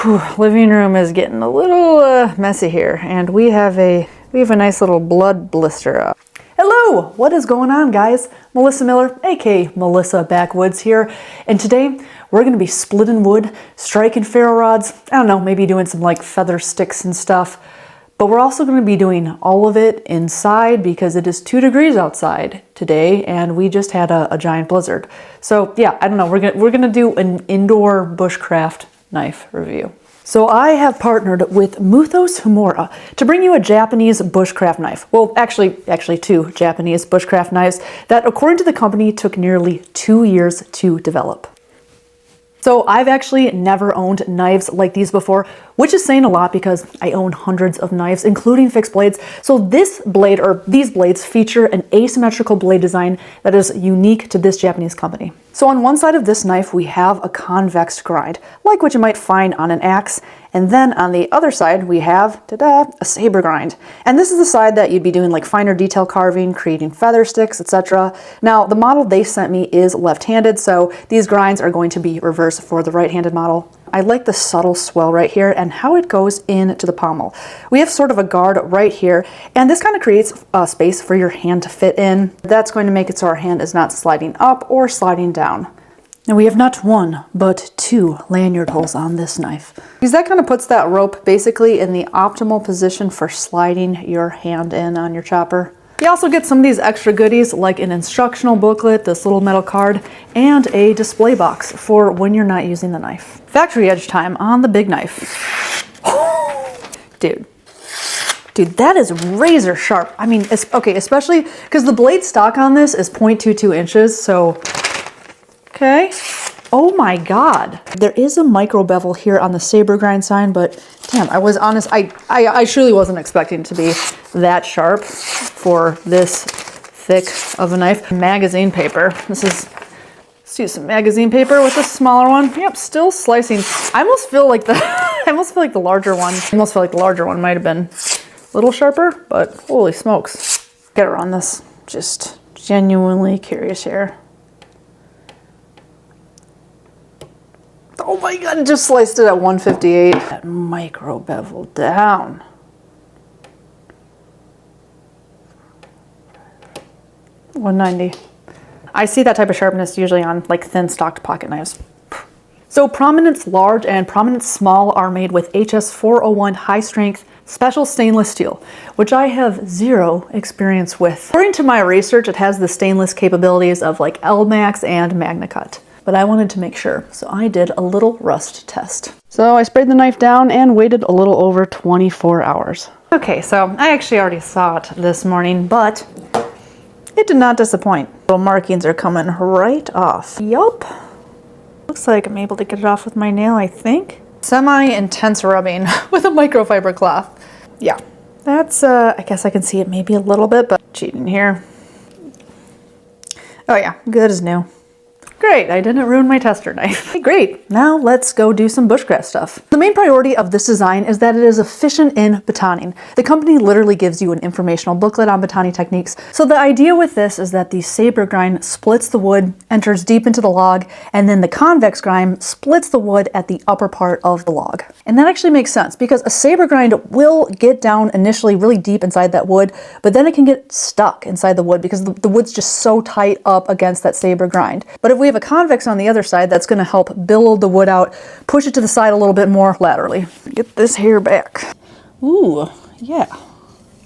Living room is getting a little messy here, and we have a nice little blood blister up. Hello, what is going on, guys? Melissa Miller, aka Melissa Backwoods here, and today we're going to be splitting wood, striking ferro rods. I don't know, maybe doing some like feather sticks and stuff. But we're also going to be doing all of it inside because it is 2 degrees outside today, and we just had a giant blizzard. So yeah, I don't know. We're gonna do an indoor bushcraft knife review. So I have partnered with Muthos Humura to bring you a Japanese bushcraft knife. Well, actually 2 Japanese bushcraft knives that, according to the company, took nearly 2 years to develop. So I've actually never owned knives like these before, which is saying a lot because I own hundreds of knives, including fixed blades. So this blade, or these blades, feature an asymmetrical blade design that is unique to this Japanese company. So on one side of this knife, we have a convex grind, like what you might find on an axe. And then on the other side, we have, ta-da, a saber grind. And this is the side that you'd be doing like finer detail carving, creating feather sticks, etc. Now, the model they sent me is left-handed, so these grinds are going to be reversed for the right-handed model. I like the subtle swell right here and how it goes into the pommel. We have sort of a guard right here, and this kind of creates a space for your hand to fit in. That's going to make it so our hand is not sliding up or sliding down. Now we have not 1, but 2 lanyard holes on this knife, because that kind of puts that rope basically in the optimal position for sliding your hand in on your chopper. You also get some of these extra goodies like an instructional booklet, this little metal card, and a display box for when you're not using the knife. Factory edge time on the big knife. Dude, that is razor sharp. I mean, okay, especially because the blade stock on this is 0.22 inches, so okay. Oh my God. There is a micro bevel here on the saber grind sign, but damn, I was honest, I surely wasn't expecting it to be that sharp for this thick of a knife. Magazine paper. Let's use some magazine paper with a smaller one. Yep, still slicing. I almost feel like the larger one might have been a little sharper, but holy smokes. Get her on this. Just genuinely curious here. Oh my God, just sliced it at 158. That micro bevel down. $190. I see that type of sharpness usually on like thin stocked pocket knives. So Prominence Large and Prominence Small are made with HS401 high strength special stainless steel, which I have 0 experience with. According to my research, it has the stainless capabilities of like LMAX and MagnaCut. But I wanted to make sure, so I did a little rust test. So I sprayed the knife down and waited a little over 24 hours. Okay, so I actually already saw it this morning, but it did not disappoint. Little markings are coming right off. Yup. Looks like I'm able to get it off with my nail, I think. Semi-intense rubbing with a microfiber cloth. Yeah, that's, I guess I can see it maybe a little bit, but cheating here. Oh yeah, good as new. Great, I didn't ruin my tester knife. Great, now let's go do some bushcraft stuff. The main priority of this design is that it is efficient in batoning. The company literally gives you an informational booklet on batoning techniques. So the idea with this is that the saber grind splits the wood, enters deep into the log, and then the convex grind splits the wood at the upper part of the log. And that actually makes sense because a saber grind will get down initially really deep inside that wood, but then it can get stuck inside the wood because the wood's just so tight up against that saber grind. But if we have a convex on the other side, that's going to help billow the wood out, push it to the side a little bit more laterally. Get this hair back. Ooh, yeah.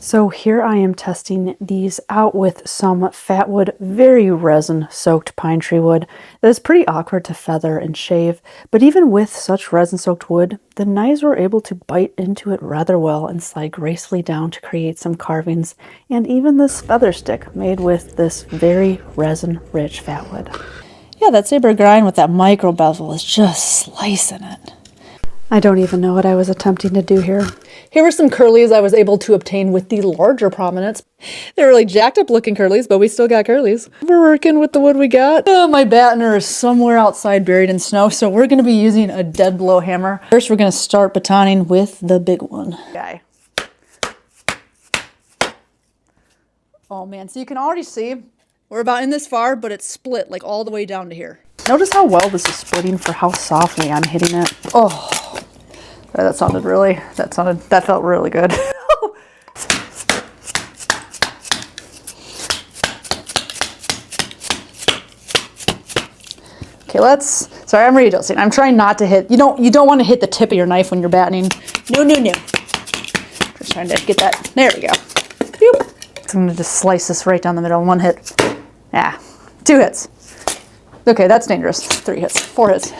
So here I am testing these out with some fatwood, very resin-soaked pine tree wood that is pretty awkward to feather and shave, but even with such resin-soaked wood, the knives were able to bite into it rather well and slide gracefully down to create some carvings, and even this feather stick made with this very resin-rich fatwood. Yeah, that saber grind with that micro bevel is just slicing it. I don't even know what I was attempting to do here. Here were some curlies I was able to obtain with the larger Prominence. They were like jacked up looking curlies, but we still got curlies. We're working with the wood we got. Oh, my batoner is somewhere outside buried in snow, so we're going to be using a dead blow hammer. First, we're going to start batoning with the big one. Okay. Oh man, so you can already see we're about in this far, but it's split like all the way down to here. Notice how well this is splitting for how softly I'm hitting it. Oh, That felt really good. Okay, sorry, I'm readjusting. I'm trying not to hit, you don't want to hit the tip of your knife when you're batoning. No. Just trying to get that, there we go. Boop. So I'm gonna just slice this right down the middle in one hit. Yeah, 2 hits. Okay, that's dangerous. 3 hits, 4 hits.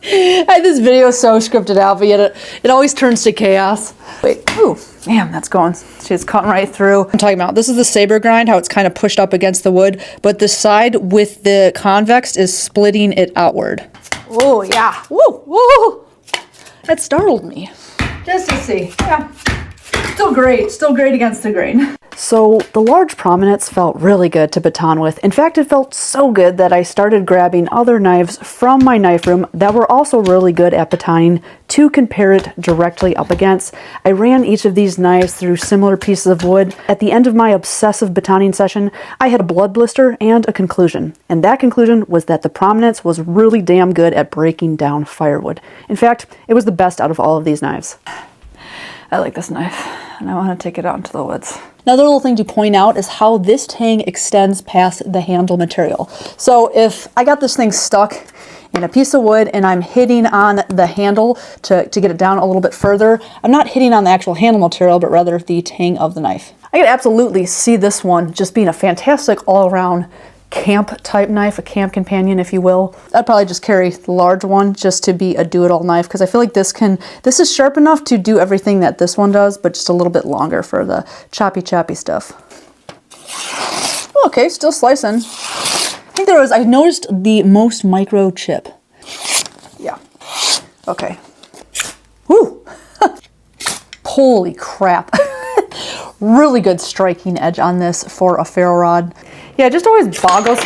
This video is so scripted out, but yet it always turns to chaos. Wait, ooh, man, that's going. She's cutting right through. I'm talking about, this is the saber grind, how it's kind of pushed up against the wood, but the side with the convex is splitting it outward. Oh, yeah. Woo! That startled me. Just to see. Yeah. Still great against the grain. So the large Prominence felt really good to baton with. In fact, it felt so good that I started grabbing other knives from my knife room that were also really good at batoning to compare it directly up against. I ran each of these knives through similar pieces of wood. At the end of my obsessive batoning session, I had a blood blister and a conclusion. And that conclusion was that the Prominence was really damn good at breaking down firewood. In fact, it was the best out of all of these knives. I like this knife, and I want to take it out into the woods. Another little thing to point out is how this tang extends past the handle material. So if I got this thing stuck in a piece of wood and I'm hitting on the handle to get it down a little bit further, I'm not hitting on the actual handle material, but rather the tang of the knife. I could absolutely see this one just being a fantastic all-around camp type knife, a camp companion, if you will. I'd probably just carry the large one just to be a do-it-all knife, because I feel like this is sharp enough to do everything that this one does, but just a little bit longer for the choppy stuff. Okay, still slicing. I noticed the most micro chip. Yeah. Okay. Woo! Holy crap. Really good striking edge on this for a ferro rod. Yeah, it just always boggles.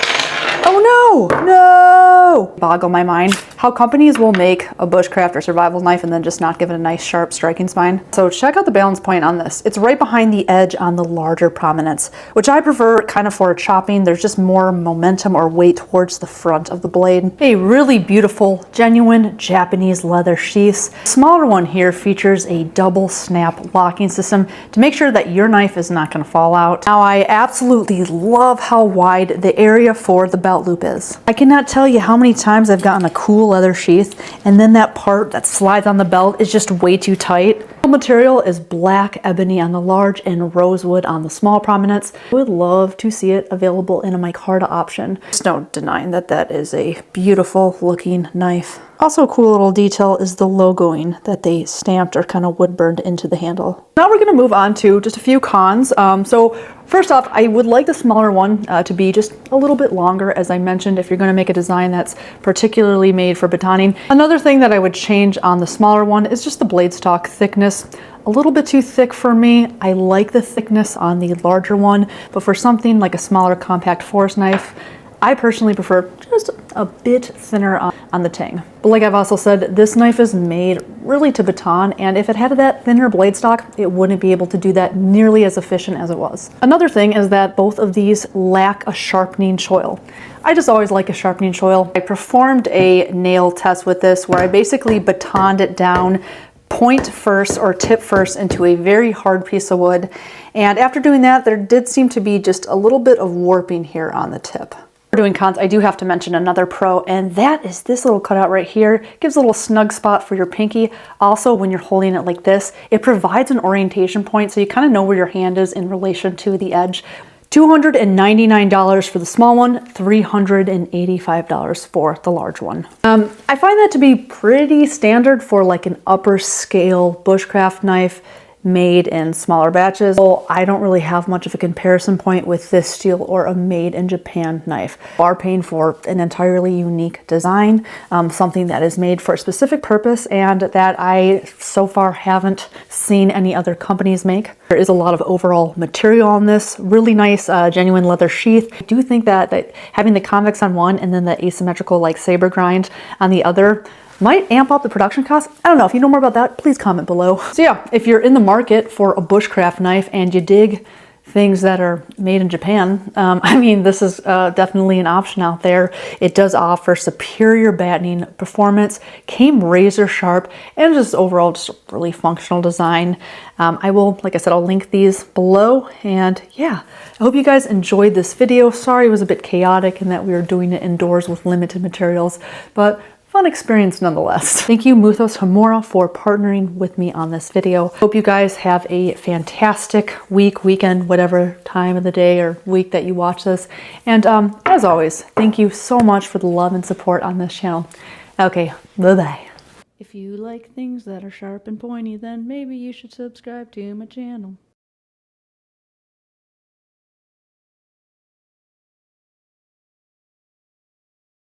Oh no! Boggle my mind how companies will make a bushcraft or survival knife and then just not give it a nice sharp striking spine. So check out the balance point on this. It's right behind the edge on the larger Prominence, which I prefer kind of for chopping. There's just more momentum or weight towards the front of the blade. A really beautiful, genuine Japanese leather sheath. The smaller one here features a double snap locking system to make sure that your knife is not going to fall out. Now, I absolutely love how wide the area for the belt loop is. I cannot tell you how many times I've gotten a cool leather sheath and then that part that slides on the belt is just way too tight. The material is black ebony on the large and rosewood on the small Prominence. I would love to see it available in a micarta option. There's no denying that that is a beautiful looking knife. Also a cool little detail is the logoing that they stamped or kind of wood burned into the handle. Now we're going to move on to just a few cons. So first off, I would like the smaller one to be just a little bit longer, as I mentioned, if you're going to make a design that's particularly made for batoning. Another thing that I would change on the smaller one is just the blade stock thickness. A little bit too thick for me. I like the thickness on the larger one, but for something like a smaller compact forest knife, I personally prefer just a bit thinner on the tang. But like I've also said, this knife is made really to baton, and if it had that thinner blade stock, it wouldn't be able to do that nearly as efficient as it was. Another thing is that both of these lack a sharpening choil. I just always like a sharpening choil. I performed a nail test with this where I basically batoned it down point first or tip first into a very hard piece of wood. And after doing that, there did seem to be just a little bit of warping here on the tip. For doing cons, I do have to mention another pro, and that is this little cutout right here. It gives a little snug spot for your pinky. Also, when you're holding it like this, it provides an orientation point so you kind of know where your hand is in relation to the edge. $299 for the small one, $385 for the large one. I find that to be pretty standard for like an upper scale bushcraft knife made in smaller batches. So I don't really have much of a comparison point with this steel or a made in Japan knife. You are paying for an entirely unique design, something that is made for a specific purpose and that I so far haven't seen any other companies make. There is a lot of overall material on this, really nice genuine leather sheath. I do think that having the convex on one and then the asymmetrical like saber grind on the other might amp up the production costs. I don't know. If you know more about that, please comment below. So yeah, if you're in the market for a bushcraft knife and you dig things that are made in Japan. I mean, this is definitely an option out there. It does offer superior batoning performance, came razor sharp, and just overall just really functional design. I will, like I said, I'll link these below. And yeah, I hope you guys enjoyed this video. Sorry it was a bit chaotic in that we were doing it indoors with limited materials, but fun experience nonetheless. Thank you, Muthos Hamura, for partnering with me on this video. Hope you guys have a fantastic week, weekend, whatever time of the day or week that you watch this. And as always, thank you so much for the love and support on this channel. Okay, bye-bye. If you like things that are sharp and pointy, then maybe you should subscribe to my channel.